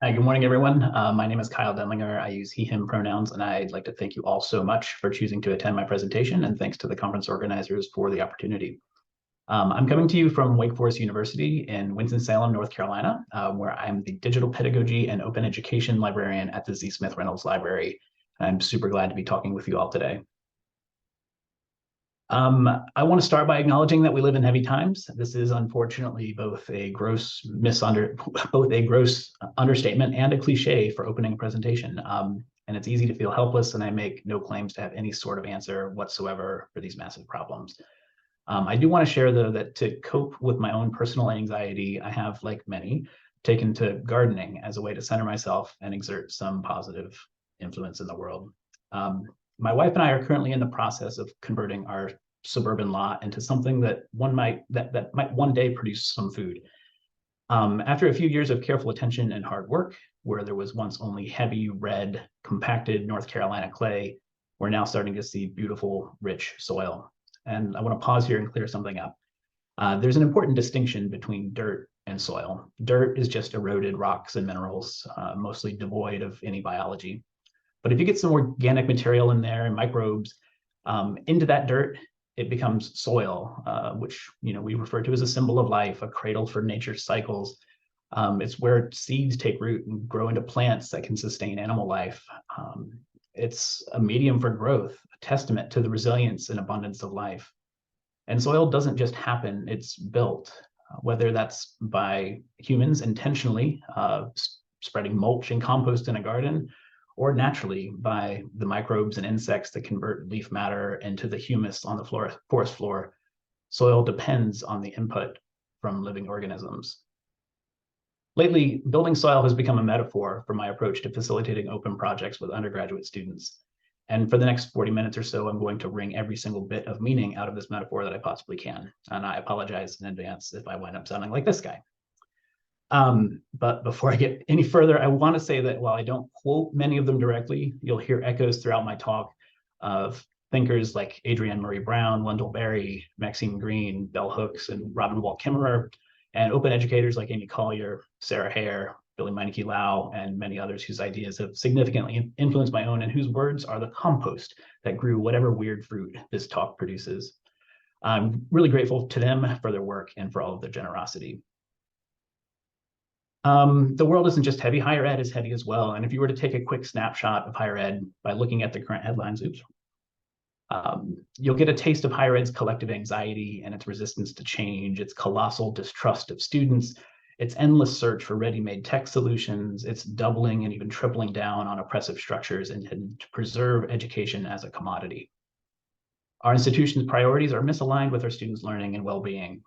Hi, good morning, everyone. My name is Kyle Denlinger. I use he, him pronouns, and I'd like to thank you all so much for choosing to attend my presentation, and thanks to the conference organizers for the opportunity. I'm coming to you from Wake Forest University in Winston-Salem, North Carolina, where I'm the Digital Pedagogy and Open Education Librarian at the Z. Smith Reynolds Library. I'm super glad to be talking with you all today. I want to start by acknowledging that we live in heavy times. This is unfortunately both a gross understatement and a cliche for opening a presentation. And it's easy to feel helpless, and I make no claims to have any sort of answer whatsoever for these massive problems. I do want to share, though, that to cope with my own personal anxiety, I have, like many, taken to gardening as a way to center myself and exert some positive influence in the world. My wife and I are currently in the process of converting our suburban lot into something that might one day produce some food. After a few years of careful attention and hard work, where there was once only heavy, red, compacted North Carolina clay, we're now starting to see beautiful, rich soil. And I want to pause here and clear something up. There's an important distinction between dirt and soil. Dirt is just eroded rocks and minerals, mostly devoid of any biology. But if you get some organic material in there and microbes into that dirt, it becomes soil, which we refer to as a symbol of life, a cradle for nature's cycles. It's where seeds take root and grow into plants that can sustain animal life. It's a medium for growth, a testament to the resilience and abundance of life. And soil doesn't just happen, it's built, whether that's by humans intentionally spreading mulch and compost in a garden, or naturally by the microbes and insects that convert leaf matter into the humus on the forest floor. Soil depends on the input from living organisms. Lately, building soil has become a metaphor for my approach to facilitating open projects with undergraduate students. And for the next 40 minutes or so, I'm going to wring every single bit of meaning out of this metaphor that I possibly can. And I apologize in advance if I wind up sounding like this guy. But before I get any further, I want to say that while I don't quote many of them directly, you'll hear echoes throughout my talk of thinkers like Adrienne Murray Brown, Wendell Berry, Maxine Greene, Bell Hooks, and Robin Wall Kimmerer, and open educators like Amy Collier, Sarah Hare, Billy Meineke Lau, and many others whose ideas have significantly influenced my own and whose words are the compost that grew whatever weird fruit this talk produces. I'm really grateful to them for their work and for all of their generosity. The world isn't just heavy, higher ed is heavy as well. And if you were to take a quick snapshot of higher ed by looking at the current headlines, you'll get a taste of higher ed's collective anxiety and its resistance to change, its colossal distrust of students, its endless search for ready-made tech solutions, its doubling and even tripling down on oppressive structures intended to preserve education as a commodity. Our institution's priorities are misaligned with our students' learning and well-being.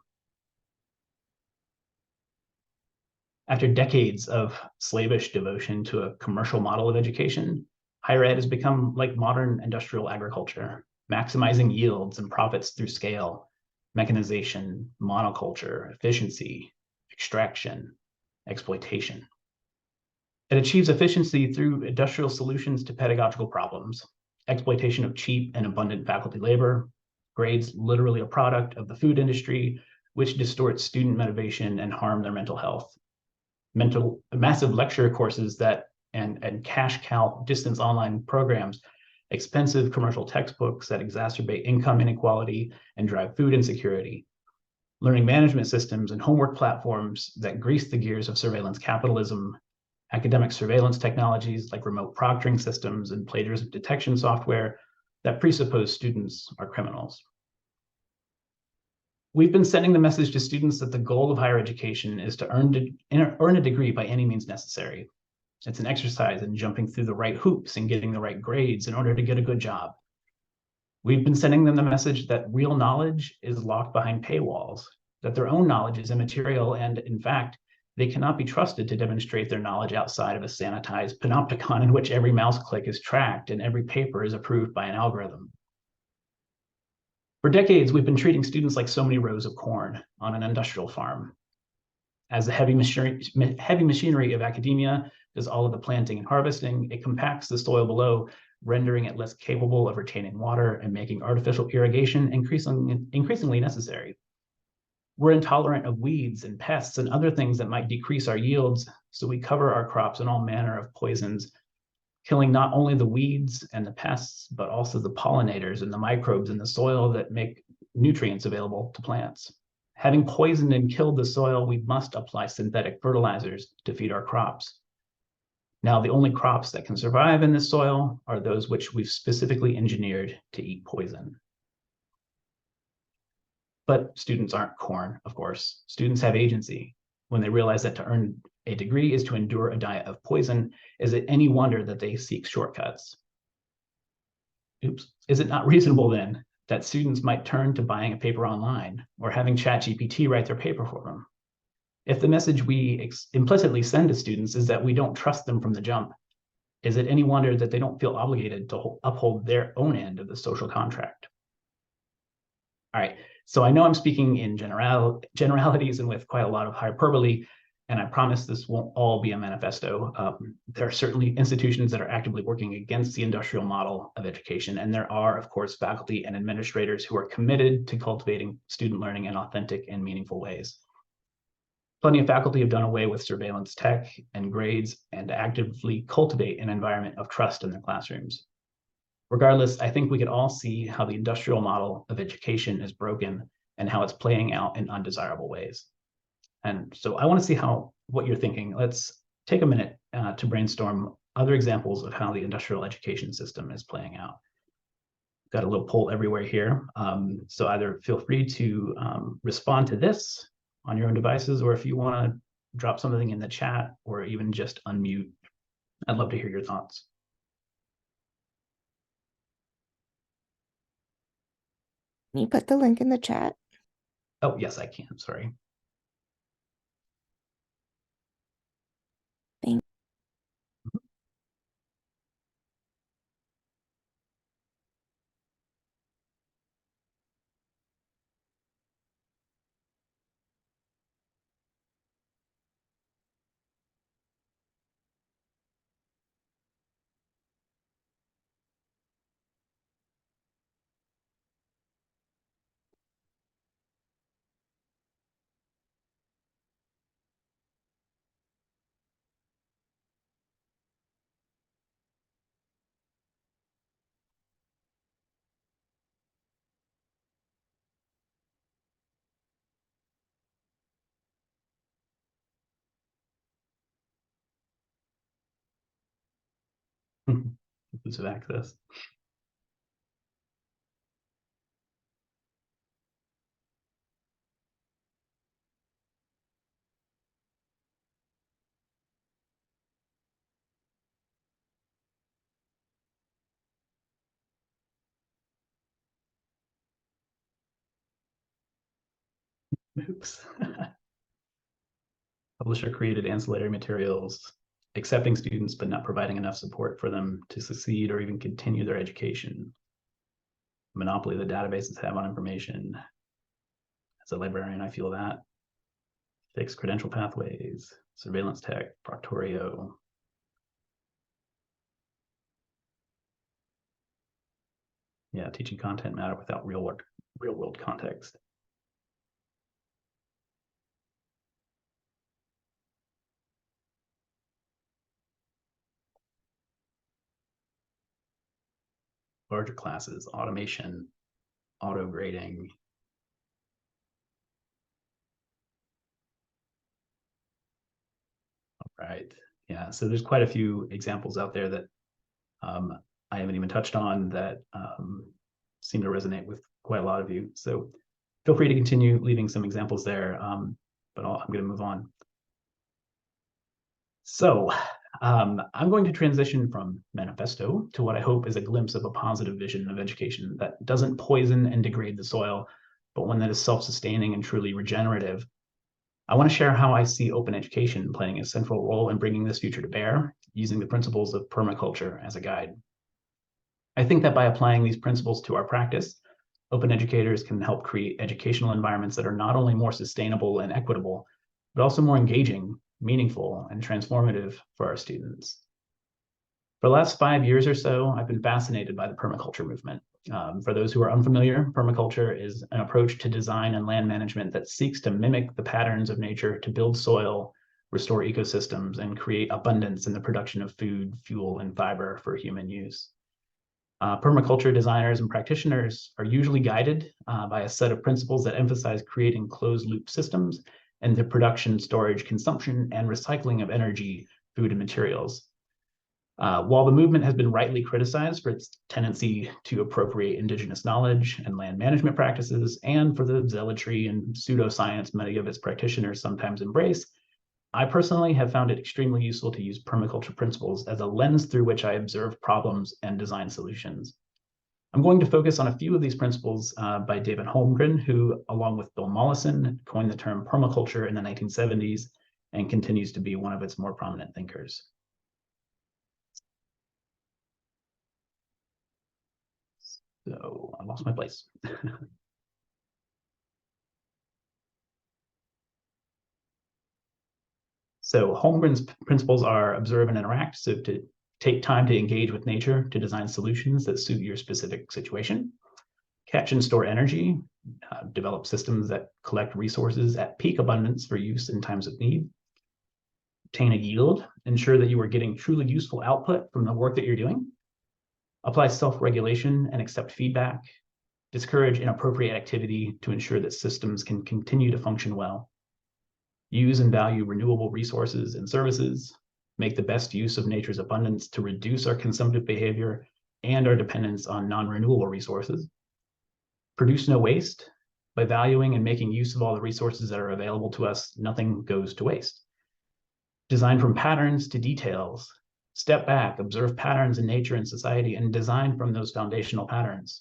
After decades of slavish devotion to a commercial model of education, higher ed has become like modern industrial agriculture, maximizing yields and profits through scale, mechanization, monoculture, efficiency, extraction, exploitation. It achieves efficiency through industrial solutions to pedagogical problems, exploitation of cheap and abundant faculty labor, grades literally a product of the food industry, which distorts student motivation and harm their mental health. Massive lecture courses and cash cow distance online programs, expensive commercial textbooks that exacerbate income inequality and drive food insecurity, learning management systems and homework platforms that grease the gears of surveillance capitalism, academic surveillance technologies like remote proctoring systems and plagiarism detection software that presuppose students are criminals. We've been sending the message to students that the goal of higher education is to earn a degree by any means necessary. It's an exercise in jumping through the right hoops and getting the right grades in order to get a good job. We've been sending them the message that real knowledge is locked behind paywalls, that their own knowledge is immaterial, and in fact, they cannot be trusted to demonstrate their knowledge outside of a sanitized panopticon in which every mouse click is tracked and every paper is approved by an algorithm. For decades, we've been treating students like so many rows of corn on an industrial farm. As the heavy machinery of academia does all of the planting and harvesting, it compacts the soil below, rendering it less capable of retaining water and making artificial irrigation increasingly necessary. We're intolerant of weeds and pests and other things that might decrease our yields, so we cover our crops in all manner of poisons, killing not only the weeds and the pests, but also the pollinators and the microbes in the soil that make nutrients available to plants. Having poisoned and killed the soil, we must apply synthetic fertilizers to feed our crops. Now, the only crops that can survive in this soil are those which we've specifically engineered to eat poison. But students aren't corn, of course. Students have agency. When they realize that to earn a degree is to endure a diet of poison, is it any wonder that they seek shortcuts? Is it not reasonable then that students might turn to buying a paper online or having ChatGPT write their paper for them? If the message we implicitly send to students is that we don't trust them from the jump, is it any wonder that they don't feel obligated to uphold their own end of the social contract? All right, so I know I'm speaking in generalities and with quite a lot of hyperbole, and I promise this won't all be a manifesto. There are certainly institutions that are actively working against the industrial model of education, and there are, of course, faculty and administrators who are committed to cultivating student learning in authentic and meaningful ways. Plenty of faculty have done away with surveillance tech and grades and actively cultivate an environment of trust in their classrooms. Regardless, I think we could all see how the industrial model of education is broken and how it's playing out in undesirable ways. And so I want to see what you're thinking. Let's take a minute to brainstorm other examples of how the industrial education system is playing out. Got a little poll everywhere here. So either feel free to respond to this on your own devices, or if you want to drop something in the chat or even just unmute, I'd love to hear your thoughts. Can you put the link in the chat? Oh, yes, I can. Sorry. Thanks. Inclusive access. Oops. Publisher created ancillary materials, accepting students but not providing enough support for them to succeed or even continue their education. Monopoly the databases have on information. As a librarian, I feel that. Fixed credential pathways, surveillance tech, proctorio. Yeah, teaching content matter without real world context. Larger classes, automation, auto grading. All right. Yeah, so there's quite a few examples out there that I haven't even touched on that seem to resonate with quite a lot of you. So feel free to continue leaving some examples there, but I'm going to move on. So I'm going to transition from manifesto to what I hope is a glimpse of a positive vision of education that doesn't poison and degrade the soil, but one that is self-sustaining and truly regenerative. I want to share how I see open education playing a central role in bringing this future to bear, using the principles of permaculture as a guide. I think that by applying these principles to our practice, open educators can help create educational environments that are not only more sustainable and equitable, but also more engaging, meaningful, and transformative for our students. For the last 5 years or so, I've been fascinated by the permaculture movement. For those who are unfamiliar, permaculture is an approach to design and land management that seeks to mimic the patterns of nature to build soil, restore ecosystems, and create abundance in the production of food, fuel, and fiber for human use. Permaculture designers and practitioners are usually guided by a set of principles that emphasize creating closed-loop systems and the production, storage, consumption, and recycling of energy, food, and materials. While the movement has been rightly criticized for its tendency to appropriate indigenous knowledge and land management practices, and for the zealotry and pseudoscience many of its practitioners sometimes embrace, I personally have found it extremely useful to use permaculture principles as a lens through which I observe problems and design solutions. I'm going to focus on a few of these principles by David Holmgren, who, along with Bill Mollison, coined the term permaculture in the 1970s and continues to be one of its more prominent thinkers. So I lost my place. So Holmgren's principles are observe and interact. So to take time to engage with nature to design solutions that suit your specific situation. Catch and store energy, develop systems that collect resources at peak abundance for use in times of need. Obtain a yield, ensure that you are getting truly useful output from the work that you're doing. Apply self-regulation and accept feedback. Discourage inappropriate activity to ensure that systems can continue to function well. Use and value renewable resources and services. Make the best use of nature's abundance to reduce our consumptive behavior and our dependence on non-renewable resources. Produce no waste. By valuing and making use of all the resources that are available to us, nothing goes to waste. Design from patterns to details. Step back, observe patterns in nature and society, and design from those foundational patterns.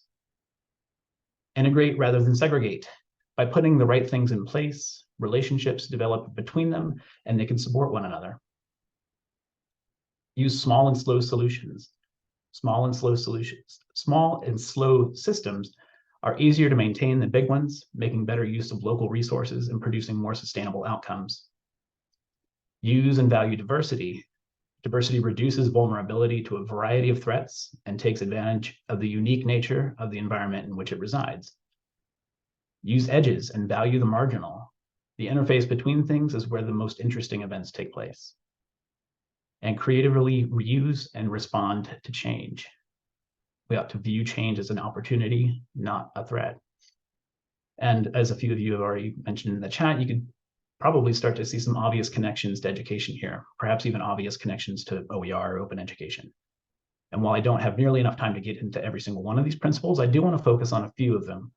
Integrate rather than segregate. By putting the right things in place, relationships develop between them, and they can support one another. Use small and slow solutions. Small and slow systems are easier to maintain than big ones, making better use of local resources and producing more sustainable outcomes. Use and value diversity. Diversity reduces vulnerability to a variety of threats and takes advantage of the unique nature of the environment in which it resides. Use edges and value the marginal. The interface between things is where the most interesting events take place. And creatively reuse and respond to change. We ought to view change as an opportunity, not a threat. And as a few of you have already mentioned in the chat, you could probably start to see some obvious connections to education here, perhaps even obvious connections to OER, open education. And while I don't have nearly enough time to get into every single one of these principles, I do want to focus on a few of them,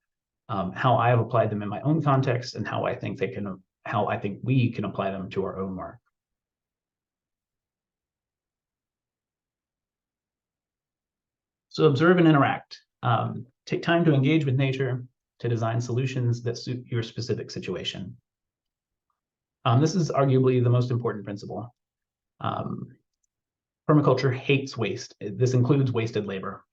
how I have applied them in my own context and how I think we can apply them to our own work. So observe and interact. Take time to engage with nature to design solutions that suit your specific situation. This is arguably the most important principle. Permaculture hates waste. This includes wasted labor.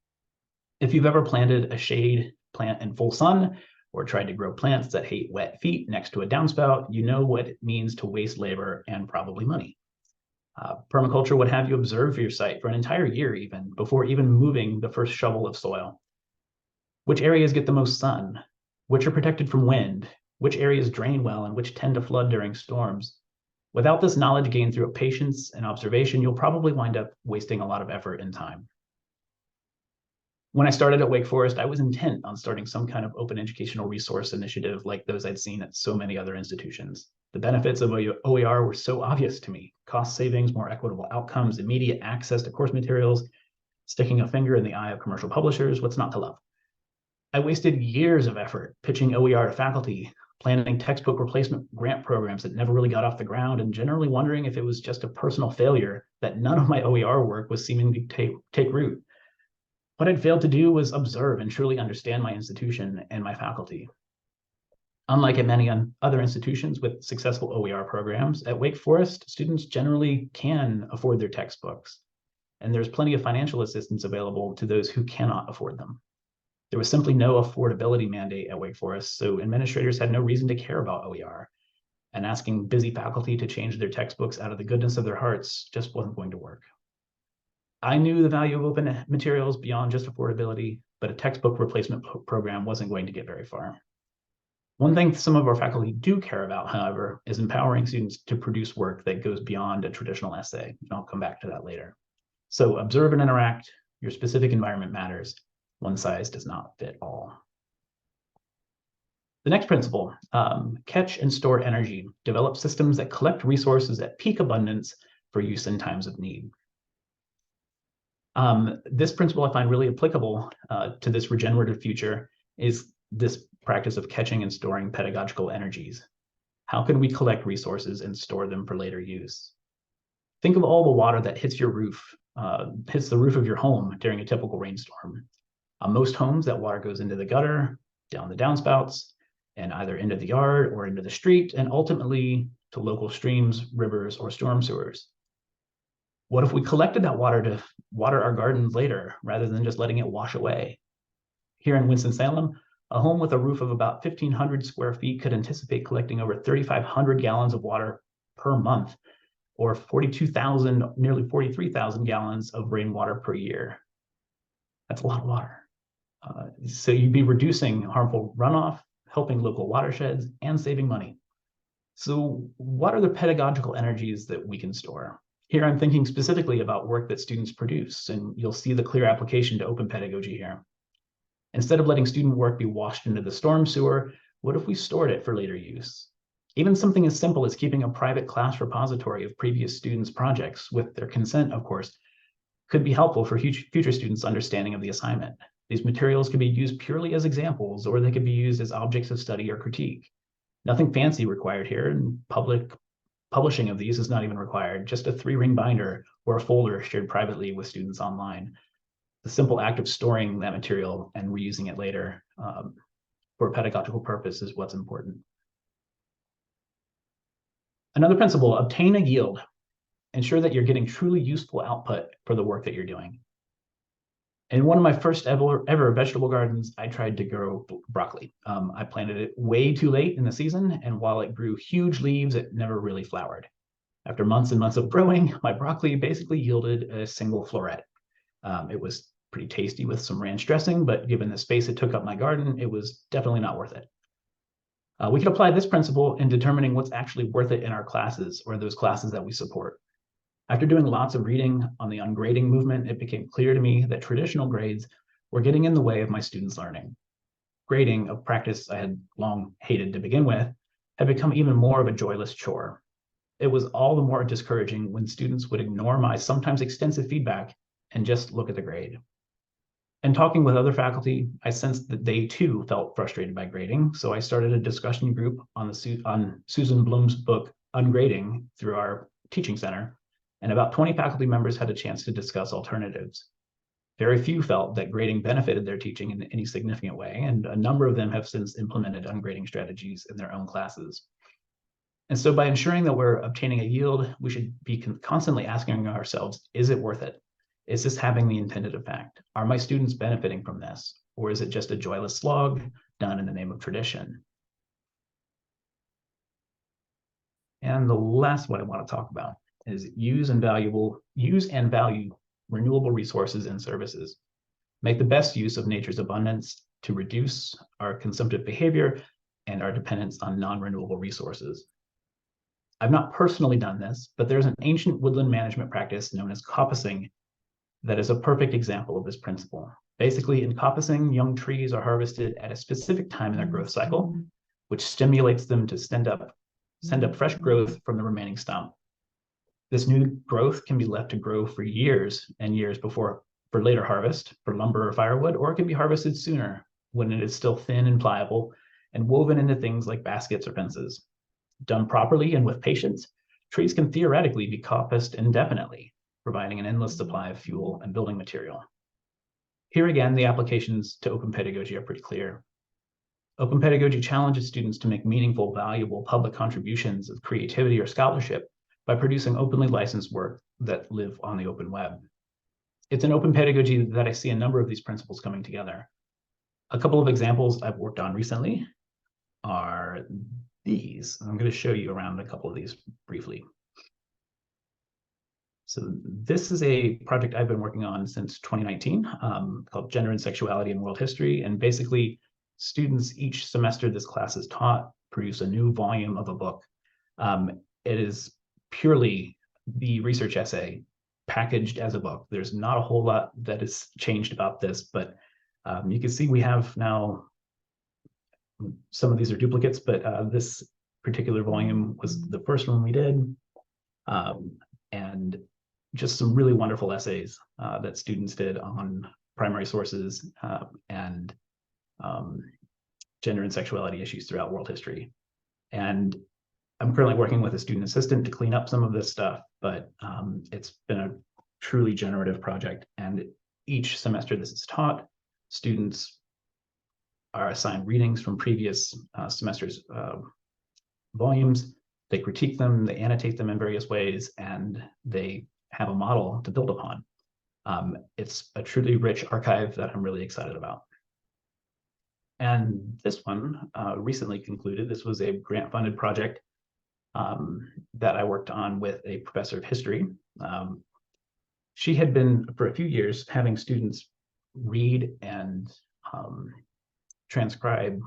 If you've ever planted a shade plant in full sun or tried to grow plants that hate wet feet next to a downspout, you know what it means to waste labor and probably money. Permaculture would have you observe your site for an entire year even, before even moving the first shovel of soil. Which areas get the most sun? Which are protected from wind? Which areas drain well and which tend to flood during storms? Without this knowledge gained through patience and observation, you'll probably wind up wasting a lot of effort and time. When I started at Wake Forest, I was intent on starting some kind of open educational resource initiative like those I'd seen at so many other institutions. The benefits of OER were so obvious to me: cost savings, more equitable outcomes, immediate access to course materials, sticking a finger in the eye of commercial publishers. What's not to love? I wasted years of effort pitching OER to faculty, planning textbook replacement grant programs that never really got off the ground, and generally wondering if it was just a personal failure that none of my OER work was seeming to take root. What I'd failed to do was observe and truly understand my institution and my faculty. Unlike at many other institutions with successful OER programs, at Wake Forest, students generally can afford their textbooks, and there's plenty of financial assistance available to those who cannot afford them. There was simply no affordability mandate at Wake Forest, so administrators had no reason to care about OER, and asking busy faculty to change their textbooks out of the goodness of their hearts just wasn't going to work. I knew the value of open materials beyond just affordability. but a textbook replacement program wasn't going to get very far. One thing some of our faculty do care about, however, is empowering students to produce work that goes beyond a traditional essay. And I'll come back to that later. So observe and interact. Your specific environment matters. One size does not fit all. The next principle, catch and store energy. Develop systems that collect resources at peak abundance for use in times of need. This principle I find really applicable to this regenerative future is this practice of catching and storing pedagogical energies. How can we collect resources and store them for later use? Think of all the water that hits your roof, hits the roof of your home during a typical rainstorm. On most homes, that water goes into the gutter, down the downspouts, and either into the yard or into the street, and ultimately to local streams, rivers, or storm sewers. What if we collected that water to water our gardens later, rather than just letting it wash away? Here in Winston-Salem, a home with a roof of about 1,500 square feet could anticipate collecting over 3,500 gallons of water per month, or 42,000, nearly 43,000 gallons of rainwater per year. That's a lot of water. So you'd be reducing harmful runoff, helping local watersheds, and saving money. So what are the pedagogical energies that we can store? Here I'm thinking specifically about work that students produce, and you'll see the clear application to open pedagogy here. Instead of letting student work be washed into the storm sewer, what if we stored it for later use? Even something as simple as keeping a private class repository of previous students' projects, with their consent, of course, could be helpful for future students' understanding of the assignment. These materials could be used purely as examples, or they could be used as objects of study or critique. Nothing fancy required here, and public publishing of these is not even required, just a 3-ring binder or a folder shared privately with students online. The simple act of storing that material and reusing it later for a pedagogical purpose is what's important. Another principle, obtain a yield. Ensure that you're getting truly useful output for the work that you're doing. In one of my first ever vegetable gardens, I tried to grow broccoli. I planted it way too late in the season, and while it grew huge leaves, it never really flowered. After months and months of growing, my broccoli basically yielded a single floret. It was pretty tasty with some ranch dressing, but given the space it took up my garden, it was definitely not worth it. We can apply this principle in determining what's actually worth it in our classes or those classes that we support. After doing lots of reading on the ungrading movement, it became clear to me that traditional grades were getting in the way of my students' learning. Grading, a practice I had long hated to begin with, had become even more of a joyless chore. It was all the more discouraging when students would ignore my sometimes extensive feedback and just look at the grade. And talking with other faculty, I sensed that they too felt frustrated by grading, so I started a discussion group on Susan Bloom's book, Ungrading, through our teaching center, and about 20 faculty members had a chance to discuss alternatives. Very few felt that grading benefited their teaching in any significant way, and a number of them have since implemented ungrading strategies in their own classes. And so by ensuring that we're obtaining a yield, we should be constantly asking ourselves, is it worth it? Is this having the intended effect? Are my students benefiting from this? Or is it just a joyless slog done in the name of tradition? And the last one I want to talk about is use and value renewable resources and services. Make the best use of nature's abundance to reduce our consumptive behavior and our dependence on non-renewable resources. I've not personally done this, but there's an ancient woodland management practice known as coppicing that is a perfect example of this principle. Basically, in coppicing, young trees are harvested at a specific time in their growth cycle, which stimulates them to send up fresh growth from the remaining stump. This new growth can be left to grow for years and years for later harvest, for lumber or firewood, or it can be harvested sooner when it is still thin and pliable and woven into things like baskets or fences. Done properly and with patience, trees can theoretically be coppiced indefinitely, providing an endless supply of fuel and building material. Here again, the applications to open pedagogy are pretty clear. Open pedagogy challenges students to make meaningful, valuable public contributions of creativity or scholarship by producing openly licensed work that live on the open web. It's in open pedagogy that I see a number of these principles coming together. A couple of examples I've worked on recently are these. I'm going to show you around a couple of these briefly. So this is a project I've been working on since 2019 called Gender and Sexuality in World History. And basically, students each semester this class is taught produce a new volume of a book. It is purely the research essay packaged as a book. There's not a whole lot that is changed about this, but you can see we have now, some of these are duplicates, but this particular volume was the first one we did. And just some really wonderful essays that students did on primary sources and gender and sexuality issues throughout world history. And I'm currently working with a student assistant to clean up some of this stuff, but it's been a truly generative project. And each semester this is taught, students are assigned readings from previous semesters' volumes. They critique them, they annotate them in various ways, and they have a model to build upon. It's a truly rich archive that I'm really excited about. And this one recently concluded. This was a grant-funded project that I worked on with a professor of history. She had been, for a few years, having students read and transcribe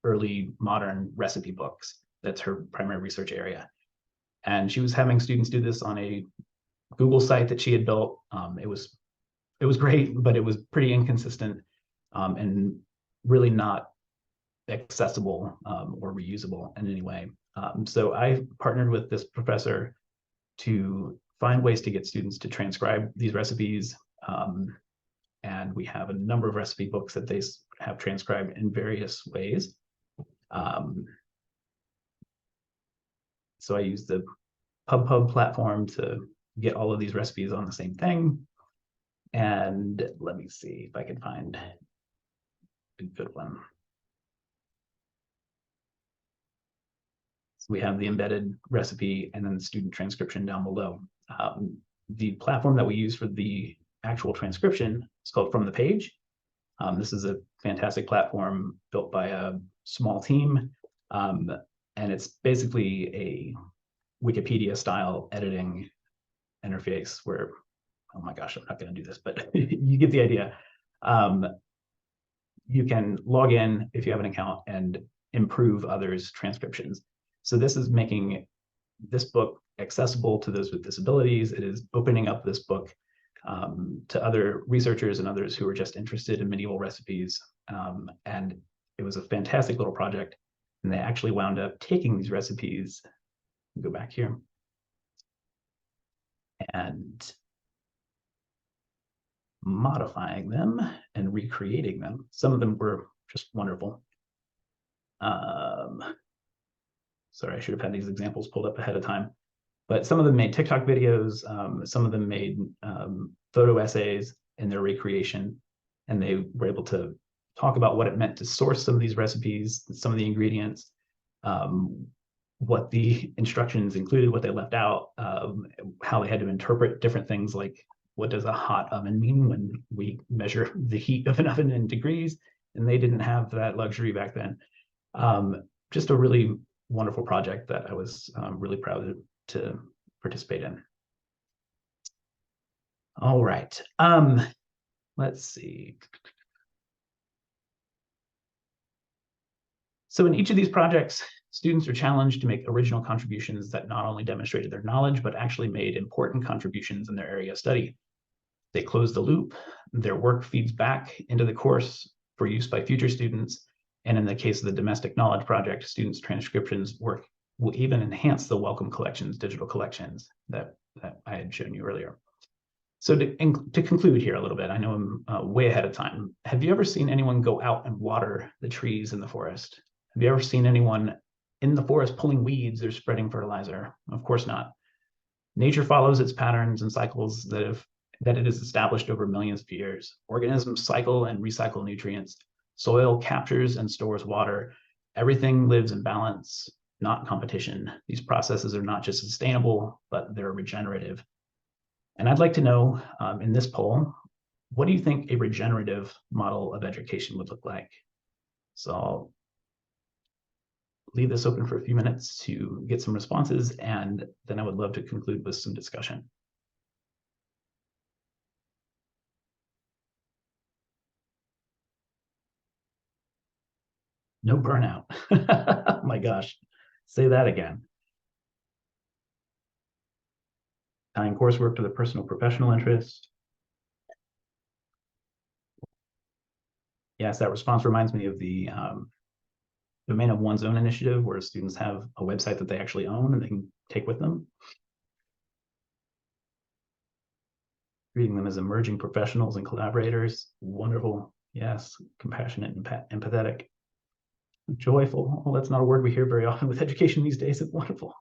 early modern recipe books. That's her primary research area. And she was having students do this on a Google site that she had built. It was great, but it was pretty inconsistent and really not accessible or reusable in any way. So I partnered with this professor to find ways to get students to transcribe these recipes. And we have a number of recipe books that they have transcribed in various ways. So I used the PubPub platform to get all of these recipes on the same thing. And let me see if I can find a good one. So we have the embedded recipe and then the student transcription down below. The platform that we use for the actual transcription is called From the Page. This is a fantastic platform built by a small team. And it's basically a Wikipedia style editing interface where, oh my gosh, I'm not going to do this, but you get the idea. You can log in if you have an account and improve others' transcriptions. So this is making this book accessible to those with disabilities. It is opening up this book to other researchers and others who are just interested in medieval recipes. And it was a fantastic little project. And they actually wound up taking these recipes, go back here, and modifying them and recreating them. Some of them were just wonderful. Sorry, I should have had these examples pulled up ahead of time. But some of them made TikTok videos. Some of them made photo essays in their recreation. And they were able to talk about what it meant to source some of these recipes, some of the ingredients, what the instructions included, what they left out, how they had to interpret different things like what does a hot oven mean when we measure the heat of an oven in degrees, and they didn't have that luxury back then. Just a really wonderful project that I was really proud to participate in. All right, let's see. So in each of these projects, students are challenged to make original contributions that not only demonstrated their knowledge, but actually made important contributions in their area of study. They close the loop, their work feeds back into the course for use by future students. And in the case of the Domestic Knowledge Project, students' transcriptions work will even enhance the Wellcome Collections digital collections that I had shown you earlier. So to conclude here a little bit, I know I'm way ahead of time. Have you ever seen anyone go out and water the trees in the forest? Have you ever seen anyone in the forest pulling weeds or spreading fertilizer? Of course not. Nature follows its patterns and cycles that it has established over millions of years. Organisms cycle and recycle nutrients. Soil captures and stores water. Everything lives in balance, not competition. These processes are not just sustainable, but they're regenerative. And I'd like to know in this poll, what do you think a regenerative model of education would look like? So I'll leave this open for a few minutes to get some responses, and then I would love to conclude with some discussion. No burnout. Oh my gosh, say that again. Tying coursework to the personal professional interest. Yes, that response reminds me of the domain of one's own initiative, where students have a website that they actually own and they can take with them. Treating them as emerging professionals and collaborators. Wonderful. Yes, compassionate and empathetic. Joyful. Well, that's not a word we hear very often with education these days. It's wonderful.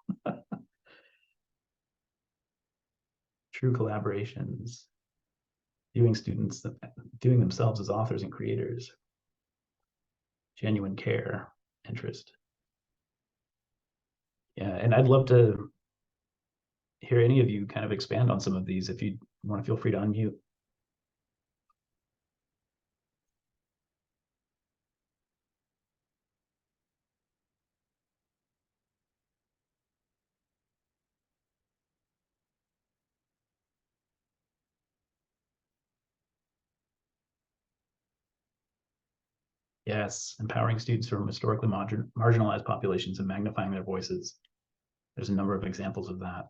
True collaborations. Viewing students, viewing themselves as authors and creators. Genuine care, interest. Yeah, and I'd love to hear any of you kind of expand on some of these. If you want to, feel free to unmute. Yes, empowering students from historically marginalized populations and magnifying their voices. There's a number of examples of that.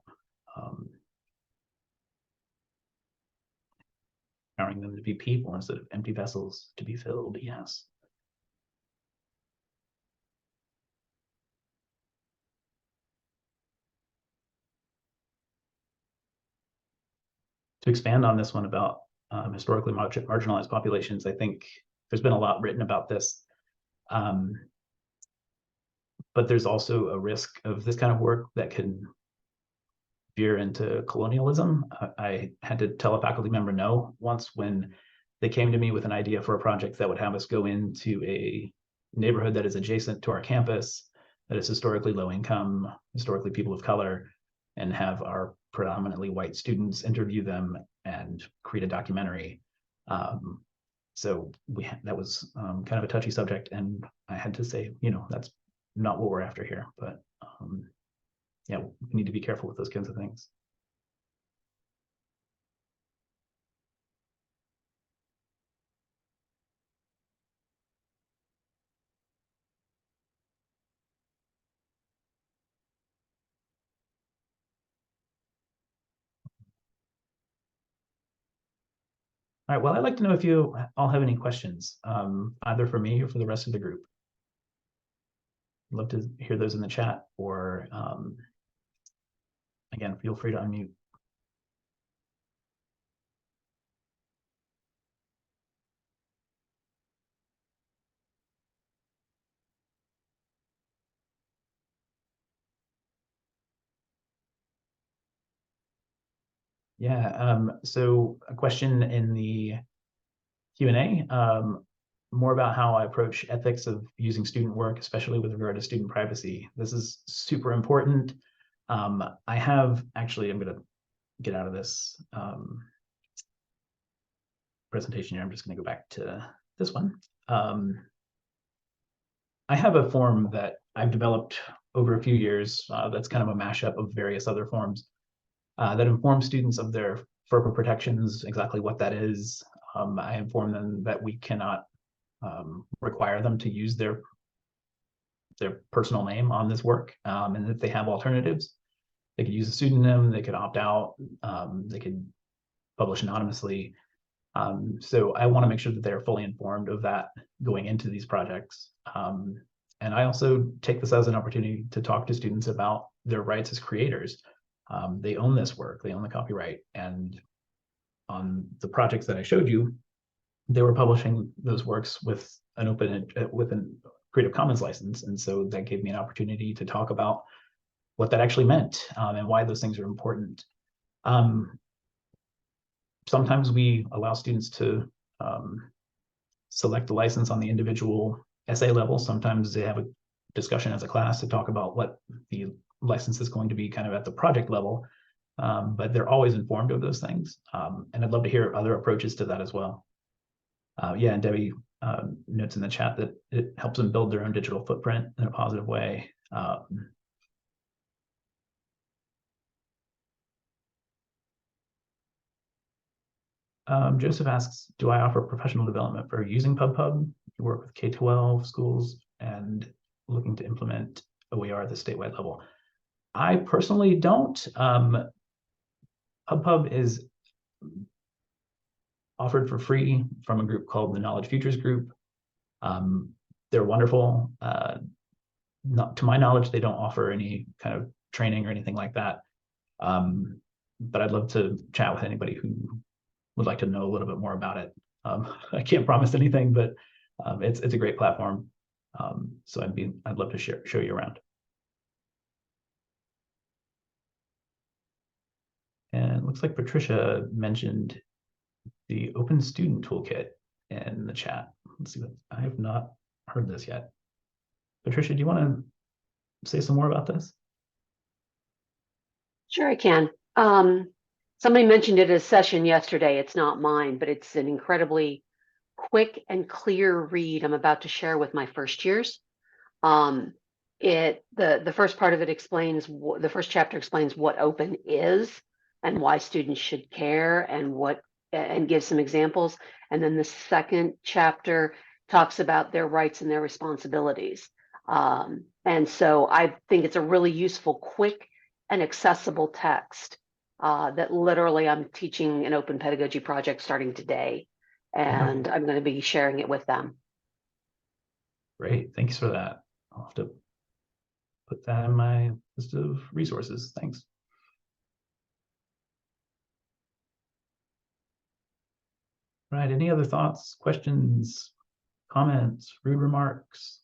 Empowering them to be people instead of empty vessels to be filled. Yes. To expand on this one about historically marginalized populations, I think there's been a lot written about this. But there's also a risk of this kind of work that can veer into colonialism. I had to tell a faculty member no once when they came to me with an idea for a project that would have us go into a neighborhood that is adjacent to our campus, that is historically low income, historically people of color, and have our predominantly white students interview them and create a documentary. So that was kind of a touchy subject, and I had to say, that's not what we're after here. But yeah, we need to be careful with those kinds of things. All right, well, I'd like to know if you all have any questions, either for me or for the rest of the group. I'd love to hear those in the chat, or again, feel free to unmute. Yeah, so a question in the Q&A, more about how I approach ethics of using student work, especially with regard to student privacy. This is super important. I have, actually, I'm gonna get out of this presentation here. I'm just gonna go back to this one. I have a form that I've developed over a few years that's kind of a mashup of various other forms that inform students of their FERPA protections, exactly what that is. I inform them that we cannot require them to use their personal name on this work, and if they have alternatives, they could use a pseudonym, they could opt out, they could publish anonymously. So I want to make sure that they're fully informed of that going into these projects. And I also take this as an opportunity to talk to students about their rights as creators. They own this work, they own the copyright. And on the projects that I showed you, they were publishing those works with an Creative Commons license. And so that gave me an opportunity to talk about what that actually meant, and why those things are important. Sometimes we allow students to select the license on the individual essay level. Sometimes they have a discussion as a class to talk about what the license is going to be kind of at the project level, but they're always informed of those things. And I'd love to hear other approaches to that as well. Yeah, and Debbie notes in the chat that it helps them build their own digital footprint in a positive way. Joseph asks, do I offer professional development for using PubPub? You work with K-12 schools. and looking to implement OER at the statewide level. I personally don't. HubPub is offered for free from a group called the Knowledge Futures Group. They're wonderful. Not to my knowledge, they don't offer any kind of training or anything like that. But I'd love to chat with anybody who would like to know a little bit more about it. I can't promise anything, but it's a great platform. So I'd love to show you around. And it looks like Patricia mentioned the Open Student Toolkit in the chat. Let's see, I have not heard this yet. Patricia, do you want to say some more about this? Sure, I can. Somebody mentioned it as session yesterday. It's not mine, but it's an incredibly quick and clear read I'm about to share with my first years. The first part of it explains, the first chapter explains what open is and why students should care and gives some examples. And then the second chapter talks about their rights and their responsibilities. And so I think it's a really useful, quick and accessible text that literally I'm teaching an open pedagogy project starting today, and I'm going to be sharing it with them. Great, thanks for that. I'll have to put that in my list of resources. Thanks. Right, any other thoughts, questions, comments, rude remarks?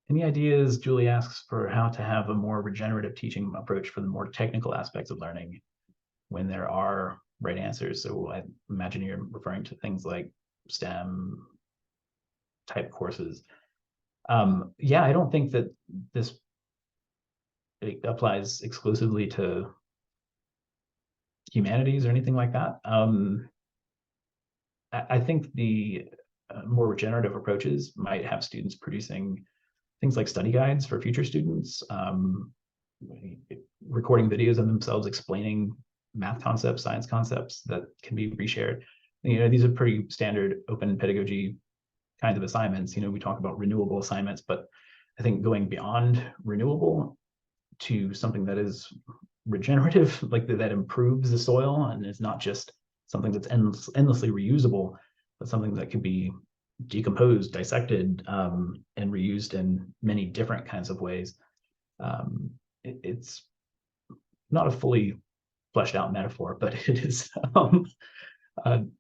Any ideas, Julie asks, for how to have a more regenerative teaching approach for the more technical aspects of learning when there are right answers? So I imagine you're referring to things like STEM type courses. Yeah, I don't think that this applies exclusively to humanities or anything like that. I think the more regenerative approaches might have students producing things like study guides for future students, recording videos of themselves explaining math concepts, science concepts that can be reshared. You know, these are pretty standard open pedagogy kinds of assignments. You know, we talk about renewable assignments, but I think going beyond renewable to something that is regenerative, like that improves the soil and is not just something that's endlessly reusable, but something that could be decomposed, dissected, and reused in many different kinds of ways. It's not a fully fleshed out metaphor, but it is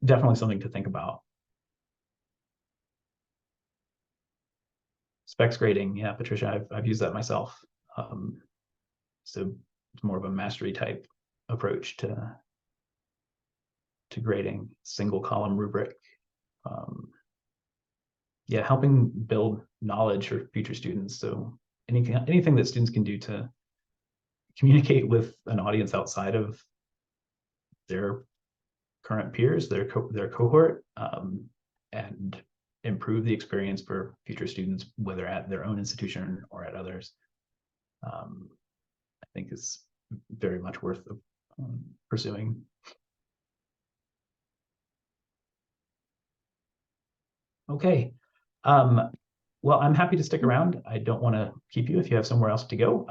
definitely something to think about. Specs grading, yeah, Patricia, I've used that myself. So it's more of a mastery type approach to grading, single column rubric. Yeah, helping build knowledge for future students. So anything that students can do to communicate with an audience outside of their current peers, their cohort, and improve the experience for future students, whether at their own institution or at others, I think is very much worth pursuing. Okay. Well, I'm happy to stick around. I don't want to keep you if you have somewhere else to go.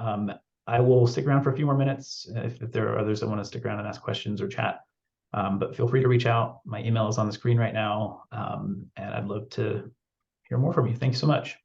I will stick around for a few more minutes if there are others that want to stick around and ask questions or chat. But feel free to reach out. My email is on the screen right now, and I'd love to hear more from you. Thanks so much.